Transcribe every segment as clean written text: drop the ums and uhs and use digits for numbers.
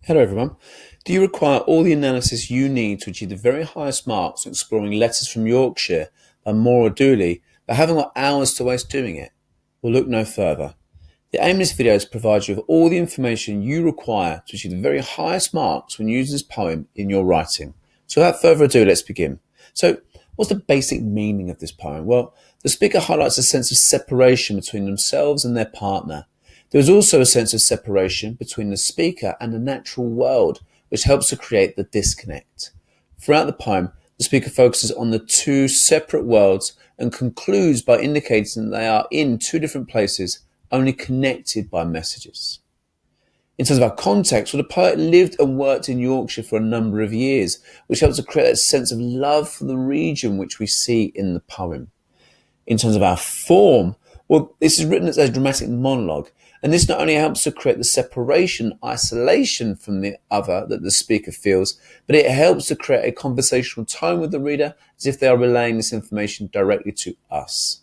Hello everyone. Do you require all the analysis you need to achieve the very highest marks in exploring letters from Yorkshire by Maura Dooley, but haven't got hours to waste doing it? Well, look no further. The aim of this video is to provide you with all the information you require to achieve the very highest marks when using this poem in your writing. So without further ado, let's begin. So what's the basic meaning of this poem? Well, the speaker highlights a sense of separation between themselves and their partner. There is also a sense of separation between the speaker and the natural world, which helps to create the disconnect. Throughout the poem, the speaker focuses on the two separate worlds and concludes by indicating that they are in two different places, only connected by messages. In terms of our context, well, the poet lived and worked in Yorkshire for a number of years, which helps to create a sense of love for the region which we see in the poem. In terms of our form, well, this is written as a dramatic monologue, and this not only helps to create the separation, isolation from the other that the speaker feels, but it helps to create a conversational tone with the reader as if they are relaying this information directly to us.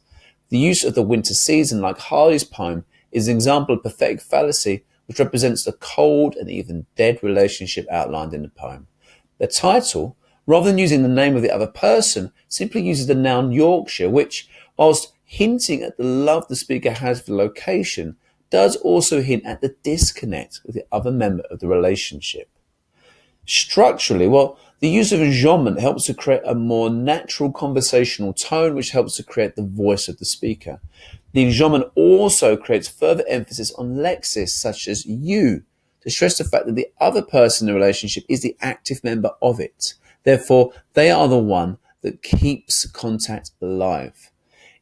The use of the winter season, like Hardy's poem, is an example of prophetic fallacy, which represents the cold and even dead relationship outlined in the poem. The title, rather than using the name of the other person, simply uses the noun Yorkshire, which, whilst hinting at the love the speaker has for the location, does also hint at the disconnect with the other member of the relationship. Structurally, well, the use of enjambment helps to create a more natural conversational tone, which helps to create the voice of the speaker. The enjambment also creates further emphasis on lexis, such as you, to stress the fact that the other person in the relationship is the active member of it. Therefore, they are the one that keeps contact alive.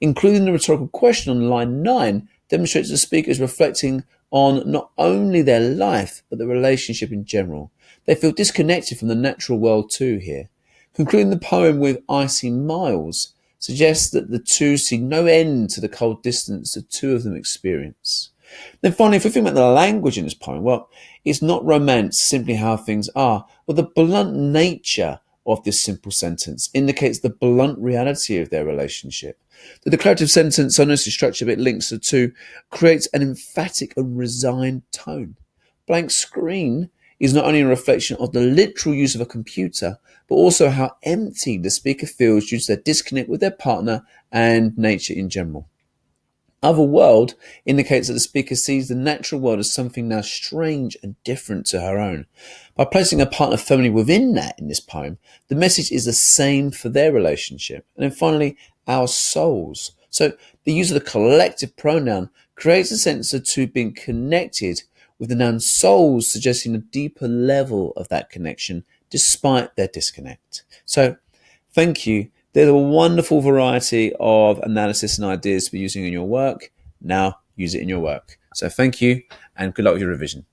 Including the rhetorical question on line 9 demonstrates the speaker is reflecting on not only their life, but the relationship in general. They feel disconnected from the natural world too here. Concluding the poem with icy miles suggests that the two see no end to the cold distance the two of them experience. Then finally, if we think about the language in this poem, well, it's not romance, simply how things are. Well, the blunt nature of this simple sentence indicates the blunt reality of their relationship. The declarative sentence, so nicely structured, it links the two, creates an emphatic and resigned tone. Blank screen is not only a reflection of the literal use of a computer, but also how empty the speaker feels due to their disconnect with their partner and nature in general. Other world indicates that the speaker sees the natural world as something now strange and different to her own. By placing a partner firmly within that in this poem, the message is the same for their relationship. And then finally, our souls. So the use of the collective pronoun creates a sense of two being connected, with the noun souls suggesting a deeper level of that connection despite their disconnect. So thank you. There's a wonderful variety of analysis and ideas to be using in your work. Now use it in your work. So thank you and good luck with your revision.